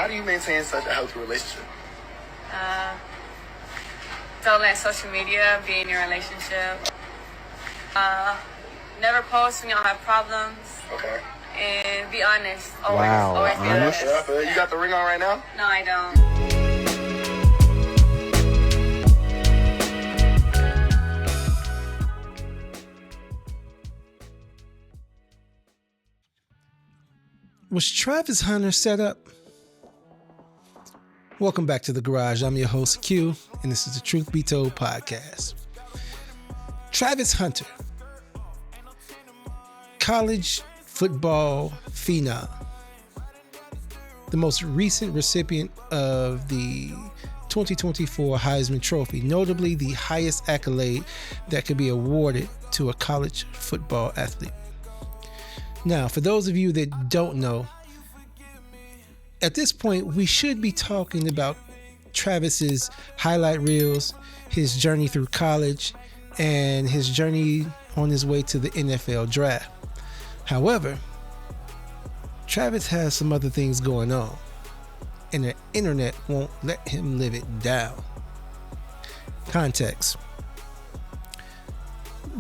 How do you maintain such a healthy relationship? Don't let social media be in your relationship. Never post when y'all have problems. Okay. And be honest. Always. Wow, Always be honest? honest. Yeah, you got the ring on right now? No, I don't. Was Travis Hunter set up? Welcome back to The Garage. I'm your host, Q, and this is the Truth Be Told podcast. Travis Hunter, college football phenom, the most recent recipient of the 2024 Heisman Trophy, notably the highest accolade that could be awarded to a college football athlete. Now, for those of you that don't know, at this point, we should be talking about Travis's highlight reels, his journey through college, and his journey on his way to the NFL draft. However, Travis has some other things going on, and the internet won't let him live it down. Context.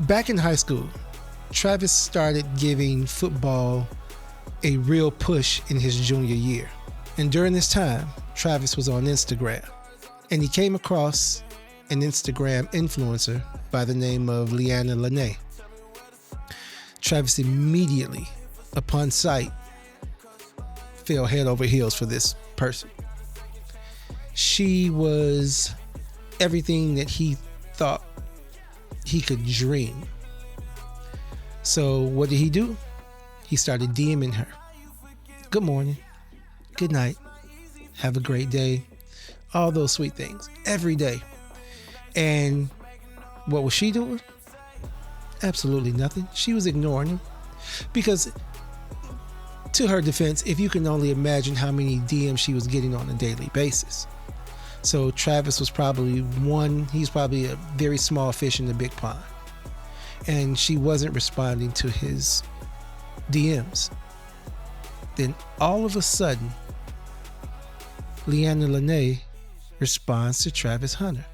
Back in high school, Travis started giving football a real push in his junior year. And during this time, Travis was on Instagram, and he came across an Instagram influencer by the name of Leanna Lene. Travis immediately, upon sight, fell head over heels for this person. She was everything that he thought he could dream. So what did he do? He started DMing her. Good morning. Good night. Have a great day. All those sweet things every day. And what was she doing? Absolutely nothing. She was ignoring him. Because to her defense, if you can only imagine how many DMs she was getting on a daily basis. So Travis was probably he's probably a very small fish in the big pond. And she wasn't responding to his DMs. Then all of a sudden, Leanna Lene responds to Travis Hunter.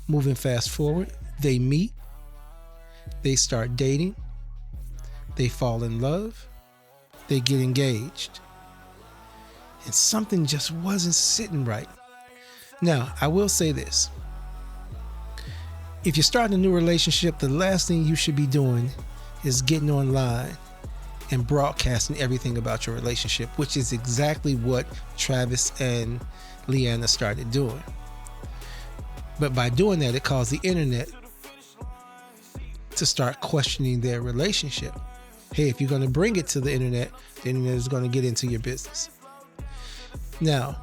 Moving fast forward, they meet, they start dating, they fall in love, they get engaged. And something just wasn't sitting right. Now, I will say this. If you're starting a new relationship, the last thing you should be doing is getting online and broadcasting everything about your relationship, which is exactly what Travis and Leanna started doing. But by doing that, it caused the internet to start questioning their relationship. Hey, if you're going to bring it to the internet is going to get into your business. Now,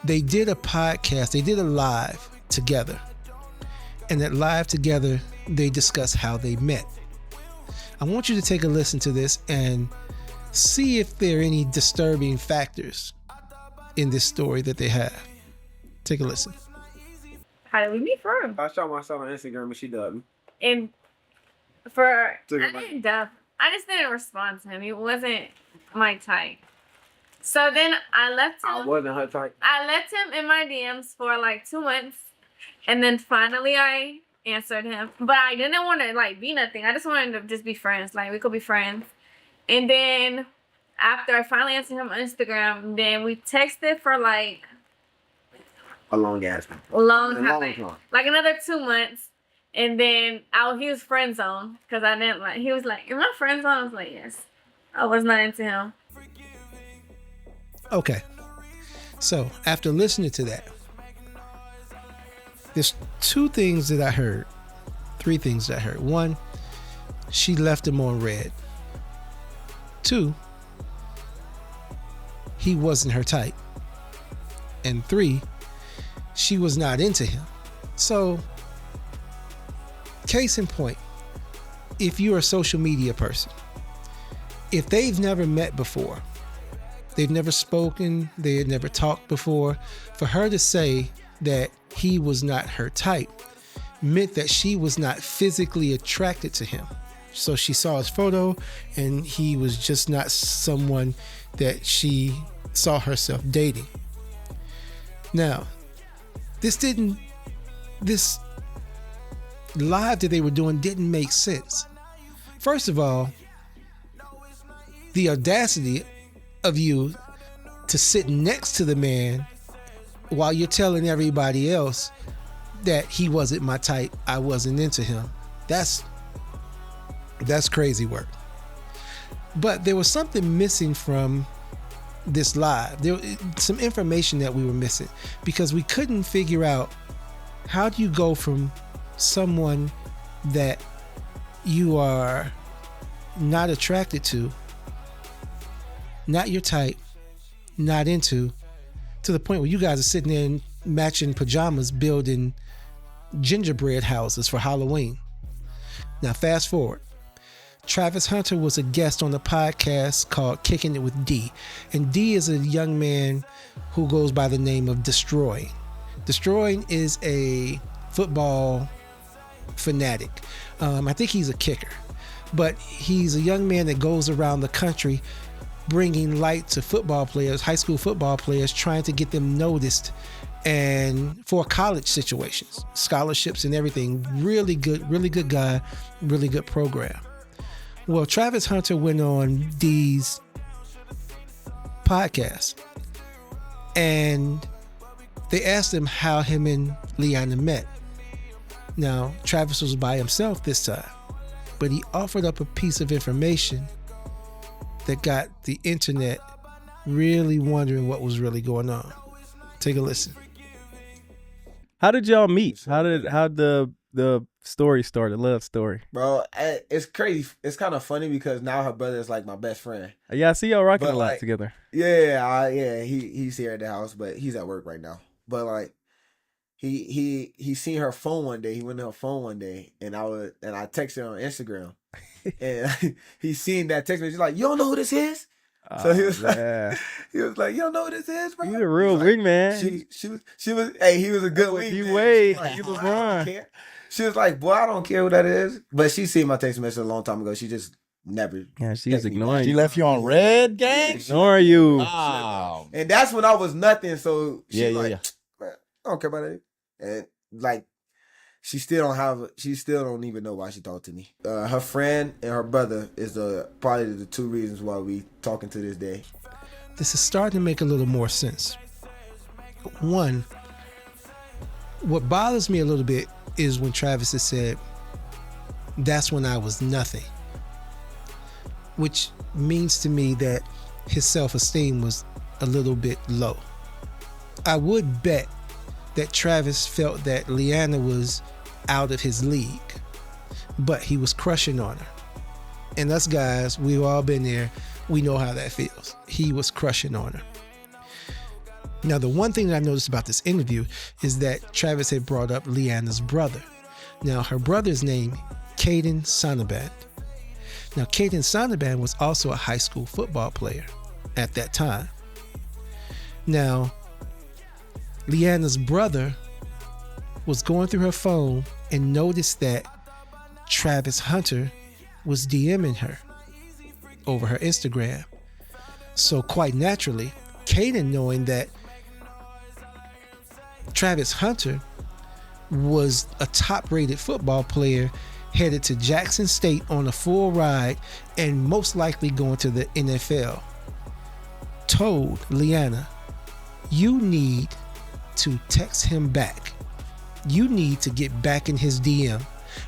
they did a podcast, they did a live together. And that live together, they discuss how they met. I want you to take a listen to this and see if there are any disturbing factors in this story that they have. Take a listen. How did we meet from? I saw myself on Instagram and she dubbed me. And I didn't dub. I just didn't respond to him. He wasn't my type. So then I left him. I wasn't her type. I left him in my DMs for like 2 months. And then finally I answered him. But I didn't want to be nothing. I just wanted to just be friends. Like we could be friends. And then after I finally answered him on Instagram, then we texted for like a long ass time. Long time. Like another 2 months. And then he was friend zone because I didn't he was like, am I friend zone? I was like, yes. I was not into him. Okay. So after listening to that, there's 3 things that I heard. One, she left him on red. 2, he wasn't her type. And 3, she was not into him. So, case in point, if you're a social media person, if they've never met before, they've never spoken, they had never talked before, for her to say that he was not her type meant that she was not physically attracted to him. So she saw his photo and he was just not someone that she saw herself dating. Now, this live that they were doing didn't make sense. First of all, the audacity of you to sit next to the man while you're telling everybody else that he wasn't my type, I wasn't into him. That's crazy work. But there was something missing from this live. There was some information that we were missing because we couldn't figure out how do you go from someone that you are not attracted to, not your type, not into, to the point where you guys are sitting there in matching pajamas building gingerbread houses for Halloween. Now fast forward. Travis Hunter was a guest on a podcast called Kicking It with D. And D is a young man who goes by the name of Destroying. Destroying is a football fanatic. I think he's a kicker. But he's a young man that goes around the country bringing light to football players, high school football players, trying to get them noticed and for college situations, scholarships and everything. Really good guy, really good program. Well, Travis Hunter went on D's podcast and they asked him how him and Leanna met. Now, Travis was by himself this time, but he offered up a piece of information that got the internet really wondering what was really going on. Take a listen. How did y'all meet? How the story started, love story? Bro, it's crazy. It's kind of funny because now her brother is like my best friend. Yeah, I see y'all rocking But, a lot like, together. Yeah. He's here at the house, but he's at work right now. But like, he seen her phone one day. He went to her phone one day, and I texted her on Instagram, and he seen that text message. He's like, "You don't know who this is?" So he was like, "You don't know who this is, bro." You a real wingman. She was. Hey, he was a good wingman. You Wade, Like, you "Boy, I don't LeBron." care." She was like, "Boy, I don't care who that is." But she seen my text message a long time ago. She just never. Yeah, she's text me ignoring back. She you. left you on red, gang? Ignoring you. Wow. And that's when I was nothing. So she Yeah. "Man, I don't care about it." And like, she still don't even know why she talked to me. Her friend and her brother is probably the two reasons why we talking to this day. This is starting to make a little more sense. One, what bothers me a little bit is when Travis has said, "That's when I was nothing," which means to me that his self-esteem was a little bit low. I would bet that Travis felt that Leanna was out of his league, but he was crushing on her. And us guys, we've all been there. We know how that feels. He was crushing on her. Now, the one thing that I noticed about this interview is that Travis had brought up Leanna's brother. Now, her brother's name, Caden Sonnerband. Now, Caden Sonnerband was also a high school football player at that time. Now, Leanna's brother was going through her phone and noticed that Travis Hunter was DMing her over her Instagram. So quite naturally, Caden, knowing that Travis Hunter was a top-rated football player headed to Jackson State on a full ride and most likely going to the NFL, told Leanna, "You need to text him back. You need to get back in his DM.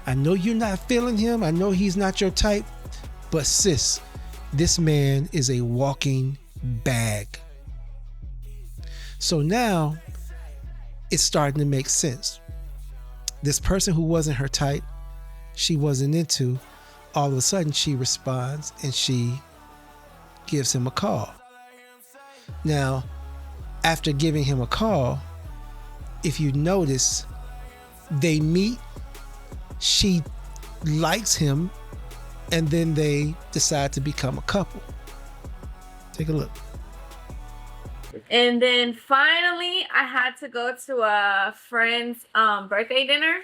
I know you're not feeling him. I know he's not your type, but sis, this man is a walking bag." So now it's starting to make sense. This person who wasn't her type, she wasn't into, all of a sudden she responds and she gives him a call. Now, after giving him a call, if you notice, they meet, she likes him, and then they decide to become a couple. Take a look. And then finally, I had to go to a friend's birthday dinner,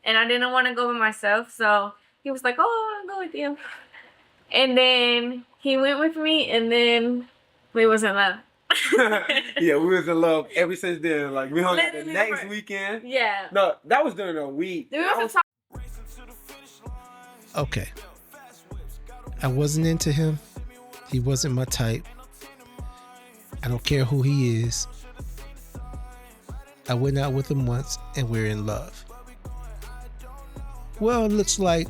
and I didn't want to go by myself. So he was like, "Oh, I'll go with you." And then he went with me, and then We was in love. Yeah, we was in love ever since then. Like we hung out the Literally next right. weekend. Yeah. No, that was during a week. We was talking. Okay. I wasn't into him. He wasn't my type. I don't care who he is. I went out with him once and we're in love. Well, it looks like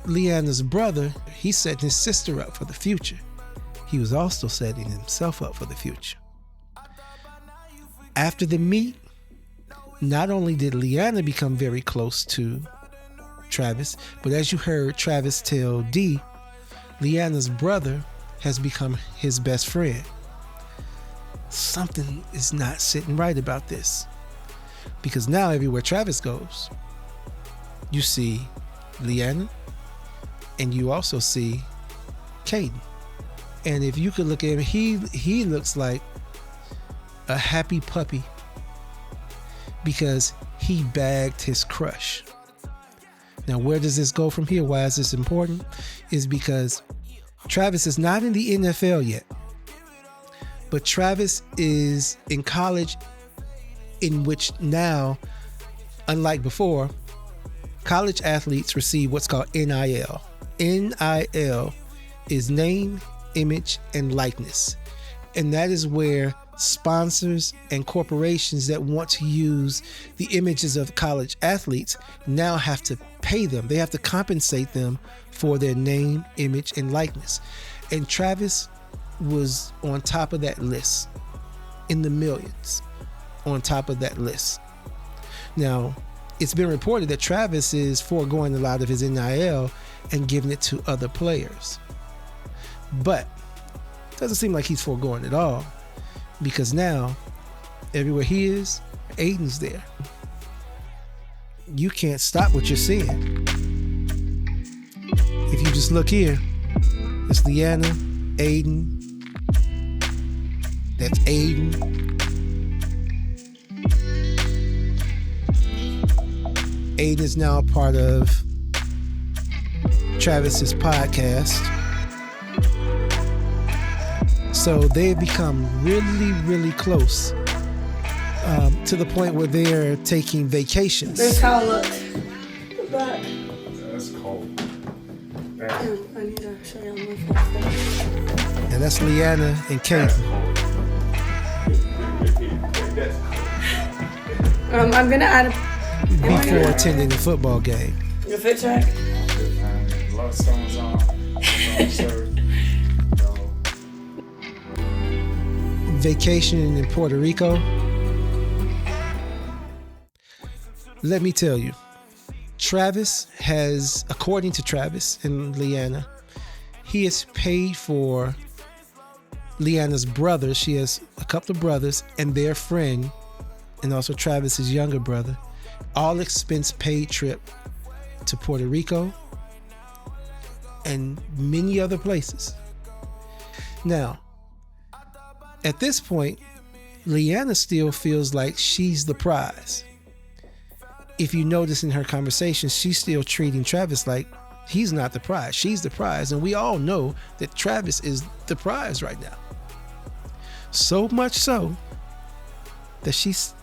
Leanna's brother, he's setting his sister up for the future. He was also setting himself up for the future. After the meet, not only did Leanna become very close to Travis, but as you heard Travis tell D, Leanna's brother has become his best friend. Something is not sitting right about this. Because now everywhere Travis goes, you see Leanna and you also see Caden. And if you could look at him, he looks like a happy puppy because he bagged his crush. Now, where does this go from here? Why is this important? Is because Travis is not in the NFL yet, but Travis is in college, in which now, unlike before, college athletes receive what's called NIL. NIL is name, image, and likeness. And that is where sponsors and corporations that want to use the images of college athletes now have to pay them. They have to compensate them for their name, image, and likeness. And Travis was on top of that list, in the millions, on top of that list. Now, it's been reported that Travis is foregoing a lot of his NIL and giving it to other players. But it doesn't seem like he's foregoing it all, because now, everywhere he is, Aiden's there. You can't stop what you're seeing. If you just look here, it's Leanna, Aiden. That's Aiden. Aiden is now a part of Travis's podcast. So they've become really, really close to the point where they're taking vacations. This is how it looks. But That's cold. I need to show you my face. And that's Leanna and Kate. I'm gonna add Before attending the football game. a fit check. Love stones on. Surf. Vacationing in Puerto Rico. Let me tell you, Travis has, according to Travis and Leanna, he has paid for Leanna's brother. She has a couple of brothers and their friend, and also Travis's younger brother, all expense paid trip to Puerto Rico and many other places. Now, at this point, Leanna still feels like she's the prize. If you notice in her conversation, she's still treating Travis like he's not the prize. She's the prize. And we all know that Travis is the prize right now. So much so that she's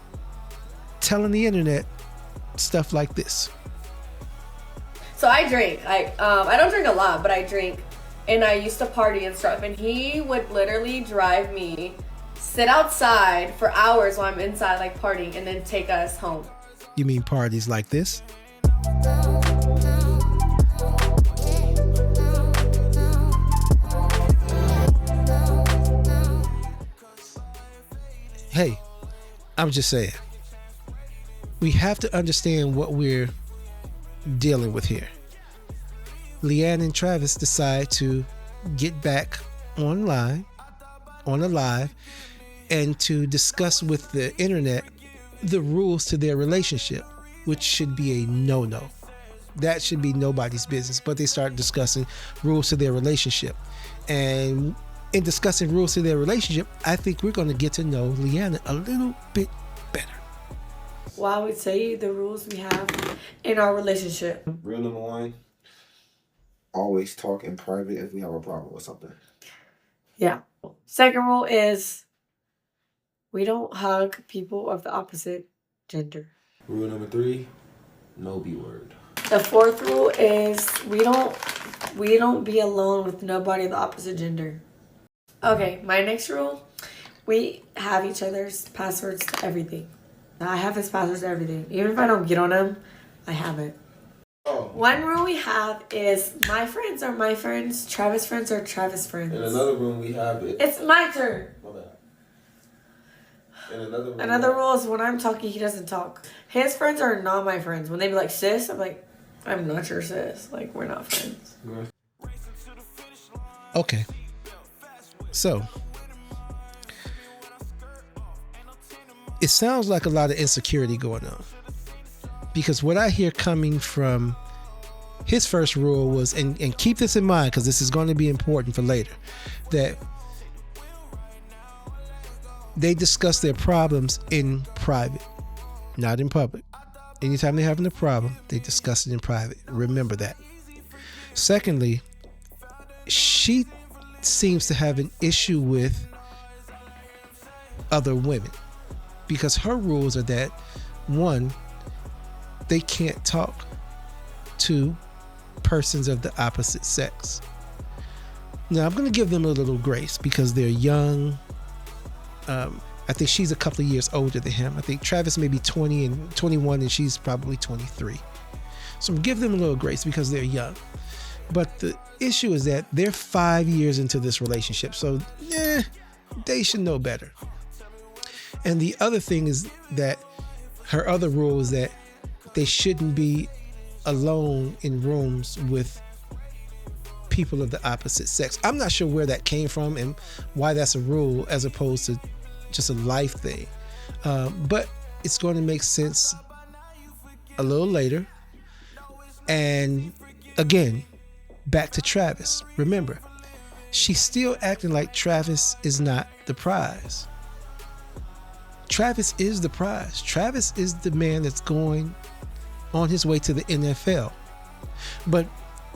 telling the internet stuff like this. So I drink. I don't drink a lot, but I drink. And I used to party and stuff. And he would literally drive me, sit outside for hours while I'm inside like partying, and then take us home. You mean parties like this? Hey, I'm just saying. We have to understand what we're dealing with here. Leanne and Travis decide to get back online, on a live, and to discuss with the internet the rules to their relationship, which should be a no-no. That should be nobody's business. But they start discussing rules to their relationship. And in discussing rules to their relationship, I think we're going to get to know Leanna a little bit better. Well, I would say the rules we have in our relationship. Rule number one, always talk in private if we have a problem with something. Yeah. Second rule is we don't hug people of the opposite gender. Rule number 3, no B word. The fourth rule is we don't be alone with nobody of the opposite gender. Okay, my next rule, we have each other's passwords to everything. I have his passwords to everything. Even if I don't get on them, I have it. One rule we have is my friends are my friends, Travis friends are Travis friends. In another room we have it. It's my turn. My bad. In another room. Another rule is when I'm talking, he doesn't talk. His friends are not my friends. When they be like, sis, I'm like, I'm not your sis. Like, we're not friends. Okay. So, it sounds like a lot of insecurity going on. Because what I hear coming from his first rule was, and keep this in mind because this is going to be important for later, that they discuss their problems in private, not in public. Anytime they're having a problem, they discuss it in private. Remember that. Secondly, she seems to have an issue with other women because her rules are that, one, they can't talk to persons of the opposite sex. Now, I'm going to give them a little grace because they're young. I think she's a couple of years older than him. I think Travis may be 20 and 21 and she's probably 23. So I'm give them a little grace because they're young. But the issue is that they're 5 years into this relationship. So they should know better. And the other thing is that her other rule is that they shouldn't be alone in rooms with people of the opposite sex. I'm not sure where that came from and why that's a rule as opposed to just a life thing. But it's going to make sense a little later. And again, back to Travis. Remember, she's still acting like Travis is not the prize. Travis is the prize. Travis is the man that's going on his way to the NFL. But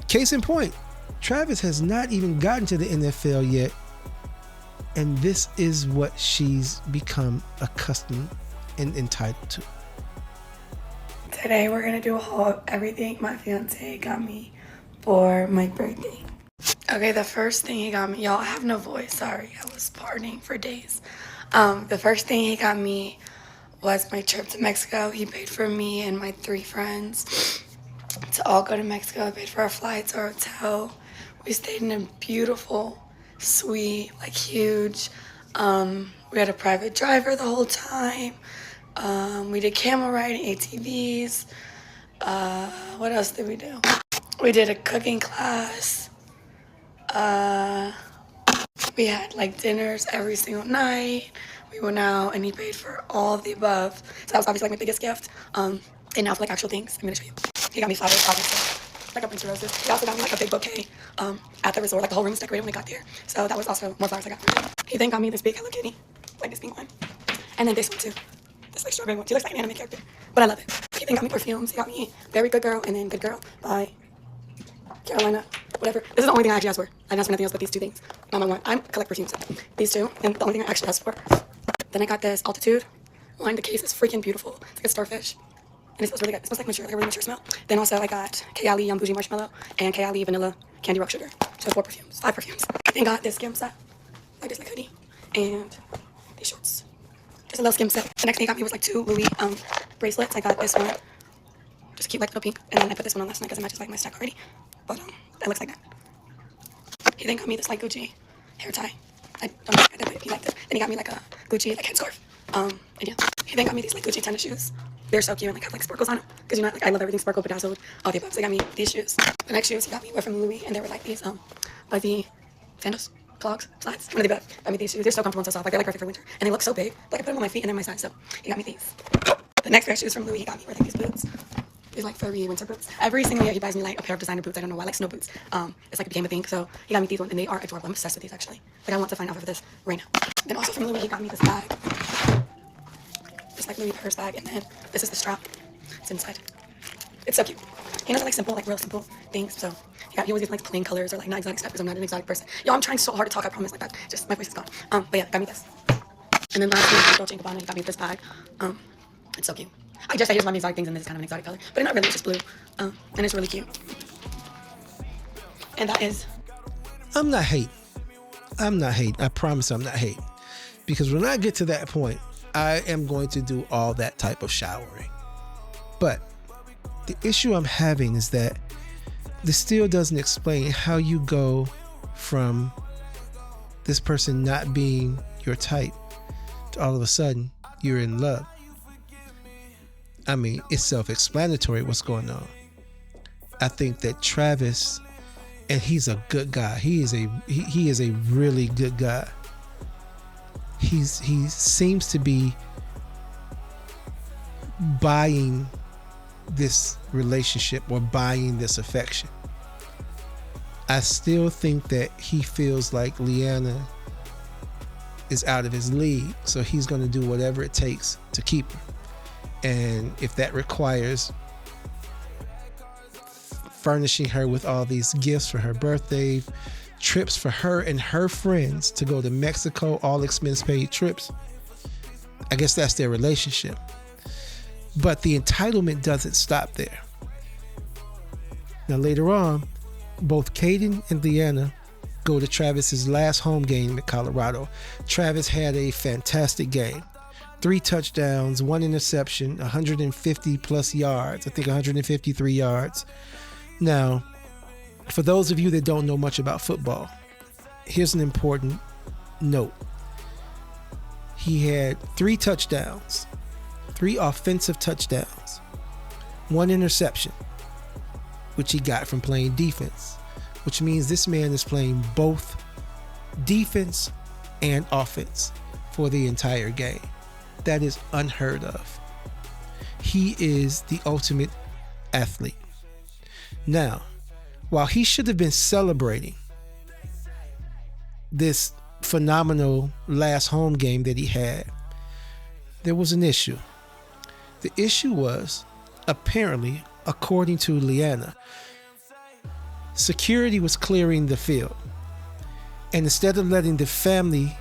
case in point, Travis has not even gotten to the NFL yet. And this is what she's become accustomed and entitled to. Today we're going to do a haul of everything my fiance got me for my birthday. Okay, the first thing he got me, y'all, I have no voice, sorry, I was partying for days. The first thing he got me was my trip to Mexico. He paid for me and my 3 friends to all go to Mexico. He paid for our flights, our hotel. We stayed in a beautiful suite, like huge. We had a private driver the whole time. We did camel riding, ATVs. What else did we do? We did a cooking class. We had like dinners every single night. We went out and he paid for all of the above. So that was obviously like my biggest gift. And now for like actual things, I'm gonna show you. He got me flowers, obviously, like a bunch of roses. He also got me like a big bouquet at the resort. Like the whole room was decorated when we got there. So that was also more flowers I got from him. He then got me this big Hello Kitty, like this pink one. And then this one too. This like strawberry one. She looks like an anime character, but I love it. He then got me perfumes. He got me Very Good Girl and then Good Girl by Carolina, whatever. This is the only thing I actually asked for. I didn't ask for nothing else but these 2 things. I collect perfumes. These 2, and the only thing I actually asked for. Then I got this Altitude wine. The case is freaking beautiful. It's like a starfish. And it smells really good. It smells like mature, like a really mature smell. Then also I got Kayali Young Bougie Marshmallow and Kayali Vanilla Candy Rock Sugar. So 4 perfumes, 5 perfumes. Then got this skim set, like this like hoodie, and these shorts. Just a little skim set. The next thing he got me was like 2 Louis bracelets. I got this one, just cute like little pink, and then I put this one on last night because it matches like my stack already. But it looks like that. He then got me this like Gucci hair tie. I don't know if he liked it. Then he got me like a Gucci like headscarf. And yeah. He then got me these like Gucci tennis shoes. They're so cute and like have like sparkles on them. Because you know like I love everything sparkle, bedazzled, all the above. So he got me these shoes. The next shoes he got me were from Louis and they were like these fuzzy sandals, clogs, slides. One of the best. Got me these shoes. They're so comfortable and so soft. Like they're like perfect for winter. And they look so big. Like I put them on my feet and then my size. So he got me these. The next pair of shoes from Louis he got me were like these boots. These like furry winter boots. Every single year he buys me like a pair of designer boots. I don't know why, like snow boots. It's like became a thing. So he got me these ones and they are adorable. I'm obsessed with these actually. Like I want to find out for this right now. Then also from Louis he got me this bag. This like Louis purse bag, and then this is the strap. It's inside. It's so cute. he knows like simple, like real simple things. So yeah, he always gets like plain colors or like not exotic stuff because I'm not an exotic person. Yo, I'm trying so hard to talk, I promise, like that. Just my voice is gone. But yeah, got me this. And then lastly, Dolce & Gabbana, he got me this bag. It's so cute. I just say here's my exotic things and this is kind of an exotic color, but it's not really, it's just blue. And it's really cute. And that is. I'm not hating. I promise I'm not hating. Because when I get to that point, I am going to do all that type of showering. But the issue I'm having is that this still doesn't explain how you go from this person not being your type to all of a sudden you're in love. I mean, it's self-explanatory what's going on. I think that Travis, and he's a good guy. He is a really good guy. He seems to be buying this relationship or buying this affection. I still think that he feels like Leanna is out of his league, so he's going to do whatever it takes to keep her. And if that requires furnishing her with all these gifts for her birthday, trips for her and her friends to go to Mexico, all expense paid trips, I guess that's their relationship. But the entitlement doesn't stop there. Now later on, both Caden and Leanna go to Travis's last home game at Colorado. Travis had a fantastic game. 3 touchdowns, 1 interception, 150 plus yards. I think 153 yards. Now, for those of you that don't know much about football, here's an important note. He had 3 touchdowns, 3 offensive touchdowns, 1 interception, which he got from playing defense, which means this man is playing both defense and offense for the entire game. That is unheard of. He is the ultimate athlete. Now, while he should have been celebrating this phenomenal last home game that he had, there was an issue. The issue was, apparently, according to Leanna, security was clearing the field. And instead of letting the family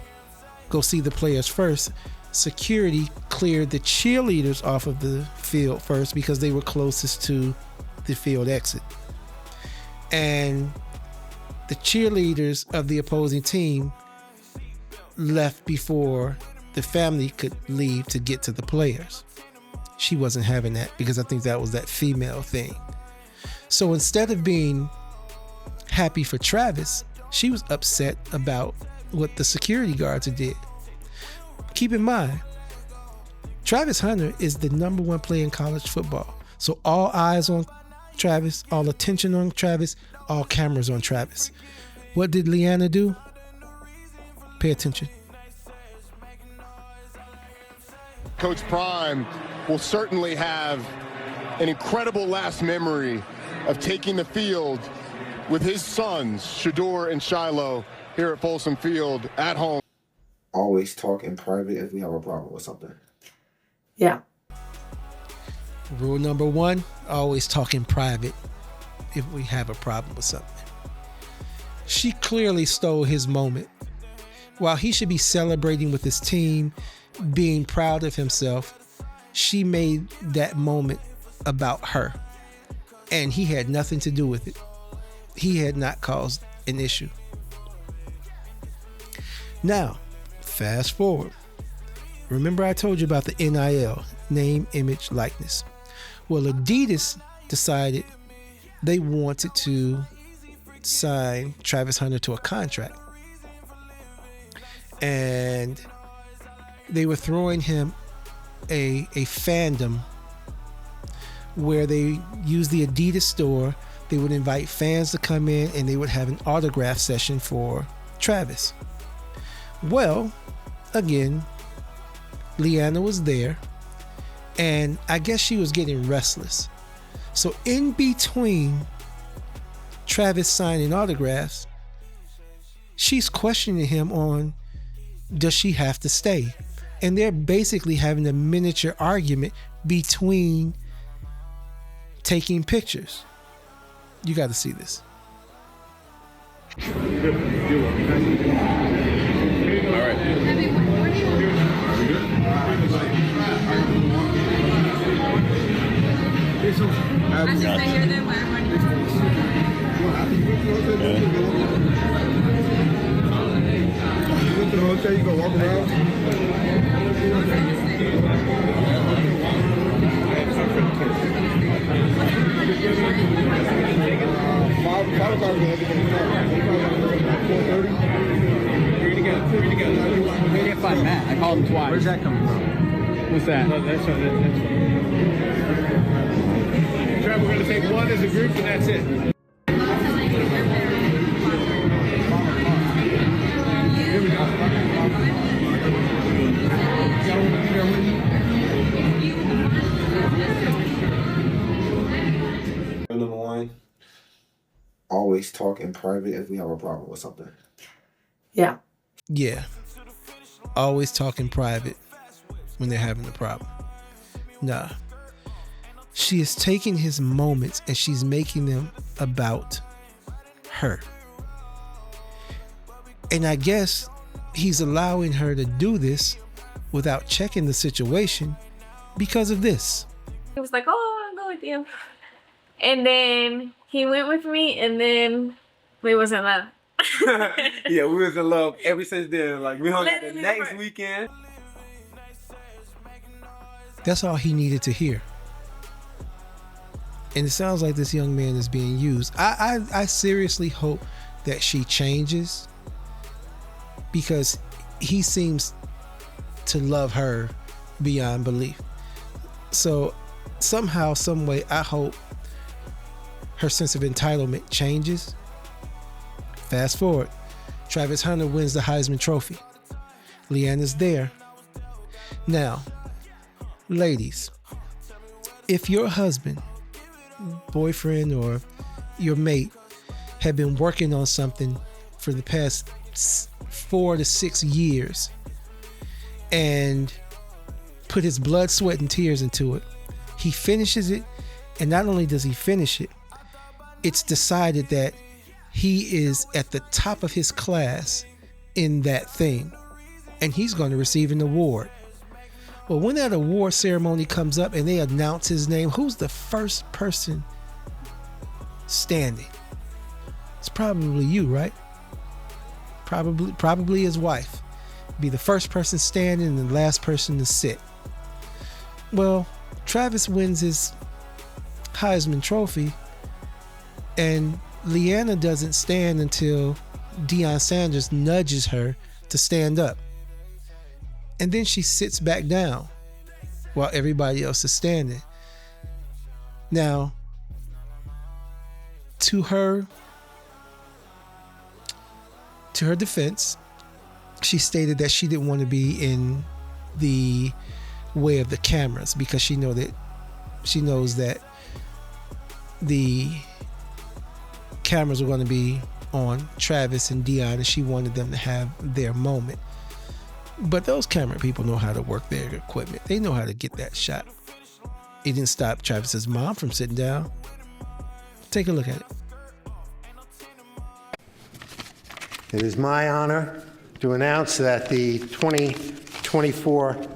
go see the players first, security cleared the cheerleaders off of the field first because they were closest to the field exit. And the cheerleaders of the opposing team left before the family could leave to get to the players. She wasn't having that because I think that was that female thing. So instead of being happy for Travis, she was upset about what the security guards did. Keep in mind, Travis Hunter is the #1 player in college football. So all eyes on Travis, all attention on Travis, all cameras on Travis. What did Leanna do? Pay attention. Coach Prime will certainly have an incredible last memory of taking the field with his sons, Shador and Shiloh, here at Folsom Field at home. Always talk in private if we have a problem with something. Yeah. Rule number 1, always talk in private if we have a problem with something. She clearly stole his moment. While he should be celebrating with his team, being proud of himself, she made that moment about her. And he had nothing to do with it. He had not caused an issue. Now, fast forward. Remember I told you about the NIL, name, image, likeness. Well, Adidas decided they wanted to sign Travis Hunter to a contract. And they were throwing him a fandom where they used the Adidas store. They would invite fans to come in and they would have an autograph session for Travis. Well, again, Leanna was there, and I guess she was getting restless. So in between Travis signing autographs, she's questioning him on, does she have to stay? And they're basically having a miniature argument between taking pictures. You got to see this. I just I hear them where You go to the hotel, you go walk around. We didn't find Matt. I called him twice. Where's that coming from? What's that? Oh, that's right. Trevor, we're going to take one as a group, and that's it. Number one, always talk in private if we have a problem with something. Yeah. Yeah. Always talk in private when they're having a problem. Nah. She is taking his moments and she's making them about her. And I guess he's allowing her to do this without checking the situation because of this. He was like, oh, I'll go with you. And then he went with me, and then we was in love. Yeah, we was in love ever since then. Like, we hung out the Literally next right. weekend. That's all he needed to hear. And it sounds like this young man is being used. I seriously hope that she changes, because he seems to love her beyond belief. So somehow, some way, I hope her sense of entitlement changes. Fast forward, Travis Hunter wins the Heisman Trophy. Leanna's there. Now, ladies, if your husband, boyfriend, or your mate have been working on something for the past 4 to 6 years and put his blood, sweat, and tears into it, he finishes it, and not only does he finish it, it's decided that he is at the top of his class in that thing, and he's going to receive an award. Well, when that award ceremony comes up and they announce his name, who's the first person standing? It's probably you, right? Probably his wife. Be the first person standing and the last person to sit. Well, Travis wins his Heisman Trophy, and Leanna doesn't stand until Deion Sanders nudges her to stand up. And then she sits back down while everybody else is standing. Now, to her defense, she stated that she didn't want to be in the way of the cameras because she knows that the cameras were going to be on Travis and Deion, and she wanted them to have their moment. But those camera people know how to work their equipment. They know how to get that shot. It didn't stop Travis's mom from sitting down. Take a look at it. It is my honor to announce that the 2024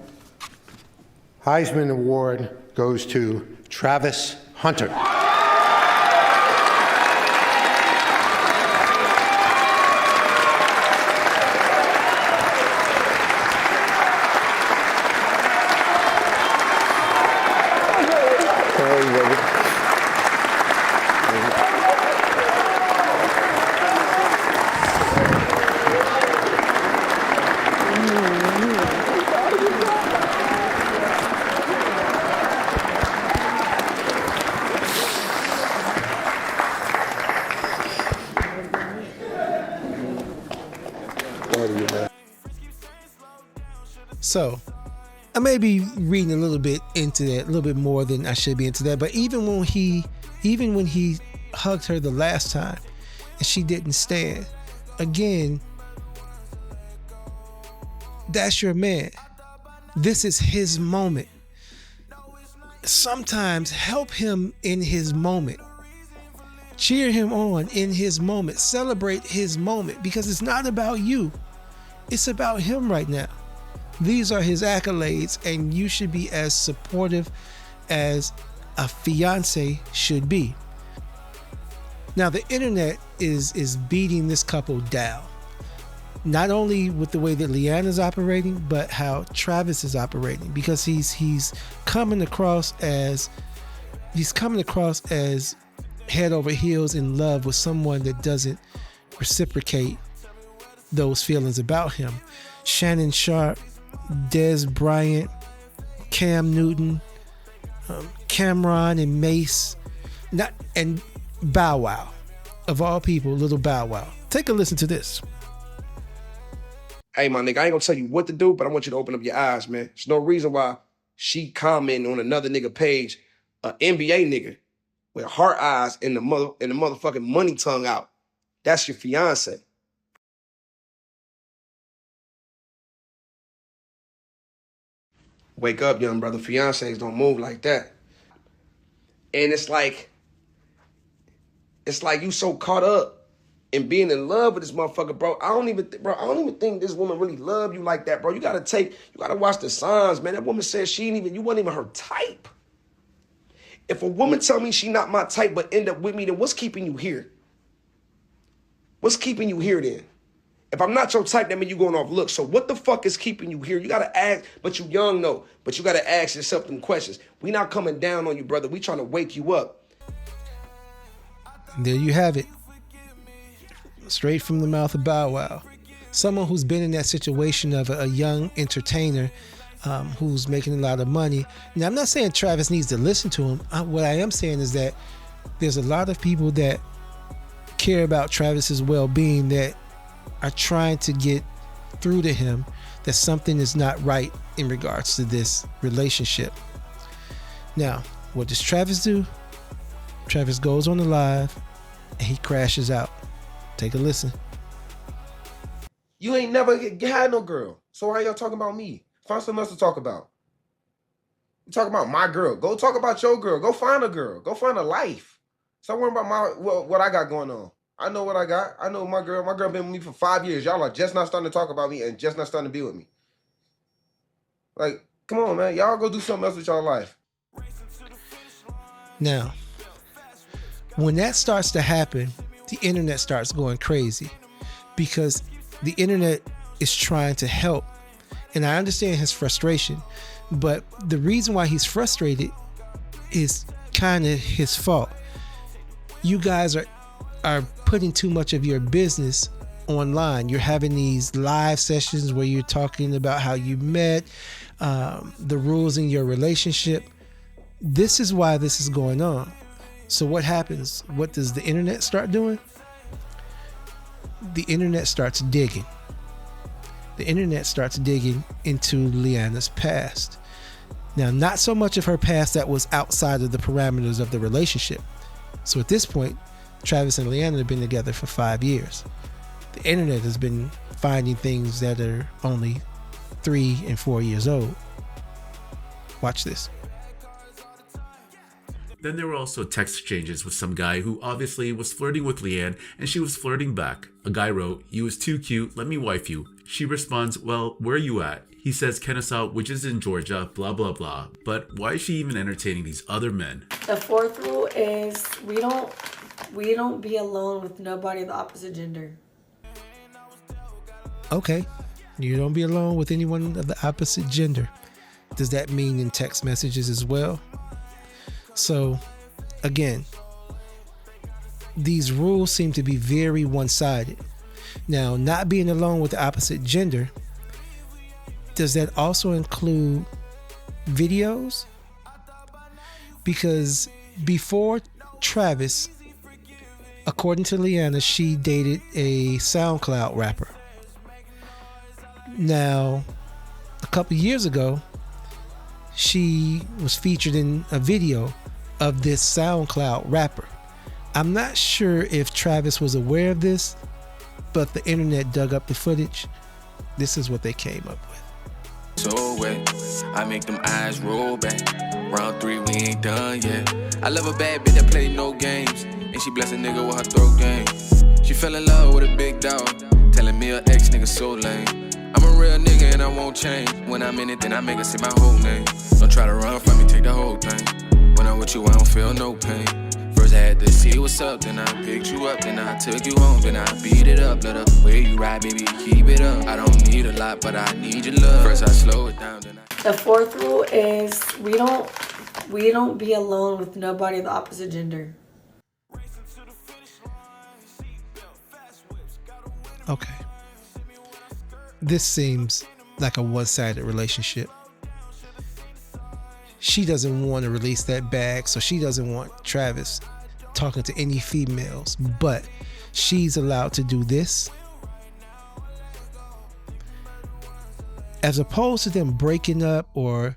Heisman Award goes to Travis Hunter. So, I may be reading a little bit into that, a little bit more than I should be into that. But even when he hugged her the last time and she didn't stand, again, that's your man. This is his moment. Sometimes help him in his moment. Cheer him on in his moment. Celebrate his moment, because it's not about you. It's about him right now. These are his accolades, and you should be as supportive as a fiance should be. Now, the internet is beating this couple down. Not only with the way that Leanna's operating, but how Travis is operating, because he's coming across as head over heels in love with someone that doesn't reciprocate those feelings about him. Shannon Sharp, Des Bryant, Cam Newton, Cameron and Mace, and Bow Wow, of all people, little Bow Wow. Take a listen to this. Hey, my nigga, I ain't gonna tell you what to do, but I want you to open up your eyes, man. There's no reason why she commenting on another nigga page, an NBA nigga with heart eyes and the motherfucking money tongue out. That's your fiance. Wake up, young brother. Fiancés don't move like that. And it's like you so caught up in being in love with this motherfucker, bro. I don't even think this woman really love you like that, bro. You gotta watch the signs, man. That woman said you wasn't even her type. If a woman tell me she not my type but end up with me, then what's keeping you here? What's keeping you here then? If I'm not your type, that means you going off looks. So what the fuck is keeping you here? You gotta ask, but you young though. But you gotta ask yourself them questions. We not coming down on you, brother. We trying to wake you up. There you have it. Straight from the mouth of Bow Wow. Someone who's been in that situation of a young entertainer who's making a lot of money. Now, I'm not saying Travis needs to listen to him. What I am saying is that there's a lot of people that care about Travis's well-being that are trying to get through to him that something is not right in regards to this relationship. Now, what does Travis do? Travis goes on the live and he crashes out. Take a listen. You ain't never had no girl. So why y'all talking about me? Find something else to talk about. You talk about my girl. Go talk about your girl. Go find a girl. Go find a life. Stop worrying about what I got going on. I know what I got. I know my girl. My girl been with me for 5 years. Y'all are just not starting to talk about me and just not starting to be with me. Like, come on, man. Y'all go do something else with y'all life. Now, when that starts to happen, the internet starts going crazy because the internet is trying to help. And I understand his frustration, but the reason why he's frustrated is kind of his fault. You guys are putting too much of your business online. You're having these live sessions where you're talking about how you met, the rules in your relationship. This is why this is going on. So what happens? What does the internet start doing? The internet starts digging. The internet starts digging into Leanna's past. Now, not so much of her past that was outside of the parameters of the relationship. So at this point, Travis and Leanna have been together for 5 years. The internet has been finding things that are only 3 and 4 years old. Watch this. Then there were also text exchanges with some guy who obviously was flirting with Leanne and she was flirting back. A guy wrote, "You was too cute, let me wife you." She responds, "Well, where are you at?" He says Kennesaw, which is in Georgia, blah blah blah. But why is she even entertaining these other men? The fourth rule is we don't be alone with nobody of the opposite gender. Okay, you don't be alone with anyone of the opposite gender. Does that mean in text messages as well? So, again, these rules seem to be very one-sided. Now, not being alone with the opposite gender, does that also include videos? Because before Travis, according to Leanna, she dated a SoundCloud rapper. Now, a couple years ago, she was featured in a video of this SoundCloud rapper. I'm not sure if Travis was aware of this, but the internet dug up the footage. This is what they came up with. So wet, I make them eyes roll back. Round 3, we ain't done yet. I love a bad bitch that play no games. And she blessed a nigga with her throat game. She fell in love with a big dog, telling me her ex nigga so lame. I'm a real nigga and I won't change. When I'm in it, then I make her say my whole name. Don't try to run from me, take the whole thing. When I'm with you, I don't feel no pain. First I had to see what's up, then I picked you up, then I took you home, then I beat it up. Let the way you ride, baby, keep it up. I don't need a lot, but I need your love. First I slow it down, then I... The fourth rule is we don't be alone with nobody of the opposite gender. Okay. This seems like a one-sided relationship. She doesn't want to release that bag, so she doesn't want Travis talking to any females, but she's allowed to do this. As opposed to them breaking up or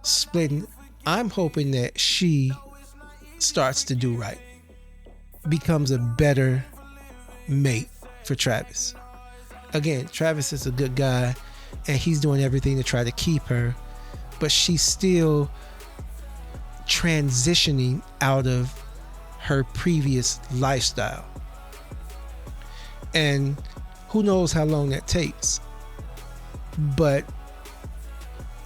splitting, I'm hoping that she starts to do right, becomes a better mate for Travis. Again, Travis is a good guy and he's doing everything to try to keep her, but she's still transitioning out of her previous lifestyle. And who knows how long that takes. But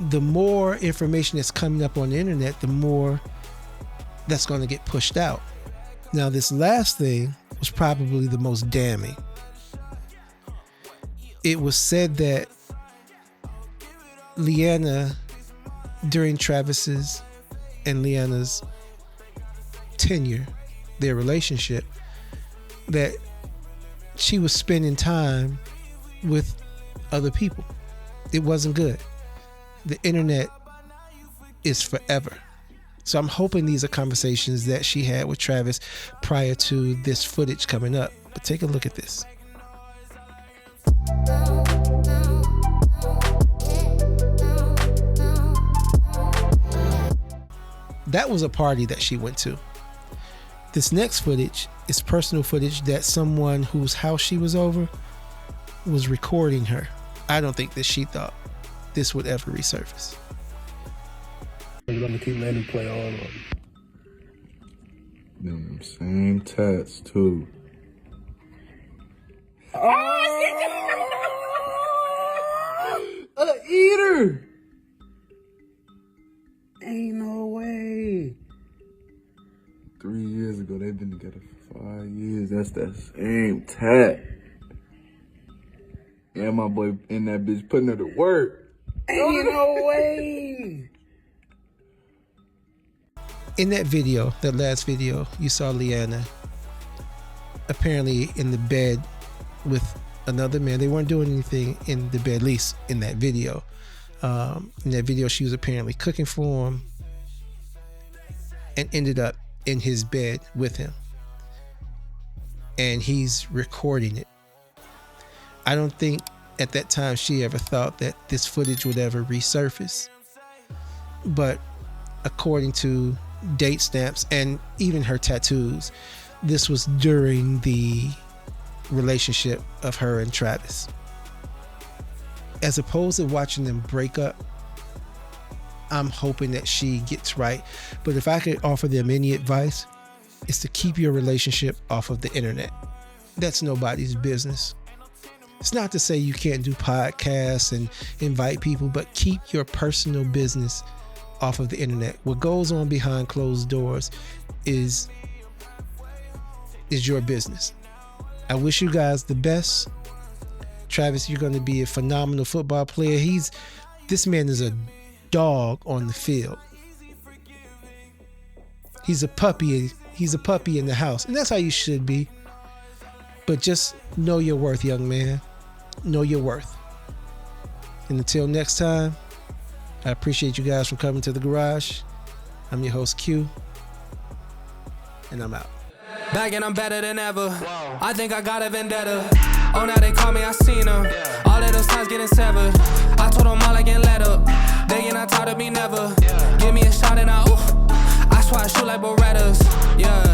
the more information that's coming up on the internet, the more that's going to get pushed out. Now, this last thing was probably the most damning. It was said that Leanna, during Travis's and Leanna's tenure, their relationship, that she was spending time with other people. It wasn't good. The internet is forever. So I'm hoping these are conversations that she had with Travis prior to this footage coming up. But take a look at this. That was a party that she went to. This next footage is personal footage that someone whose house she was over was recording her. I don't think that she thought this would ever resurface. I'm gonna keep letting him play all of them. Them same tats too. A eater! Ain't no way. 3 years ago, they've been together for 5 years. That's that same tat. Yeah, my boy in that bitch putting her to work. Ain't no way. In that video, that last video, you saw Leanna apparently in the bed with another man. They weren't doing anything in the bed, at least in that video. In that video, she was apparently cooking for him and ended up in his bed with him. And he's recording it. I don't think at that time she ever thought that this footage would ever resurface. But according to date stamps and even her tattoos, this was during the relationship of her and Travis. As opposed to watching them break up, I'm hoping that she gets right. But if I could offer them any advice, it's to keep your relationship off of the internet. That's nobody's business. It's not to say you can't do podcasts and invite people, but keep your personal business off of the internet. What goes on behind closed doors is your business. I wish you guys the best. Travis, you're going to be a phenomenal football player. This man is a dog on the field. He's a puppy in the house, and that's how you should be. But just know your worth, young man. Know your worth. And until next time, I appreciate you guys for coming to the garage. I'm your host, Q, and I'm out. Back and I'm better than ever. I think I got a vendetta. Oh, now they call me, I seen them. All of those times getting severed. I told them all I can let up. They get on top of me never. Give me a shot and I swear I shoot like Berettas. Yeah.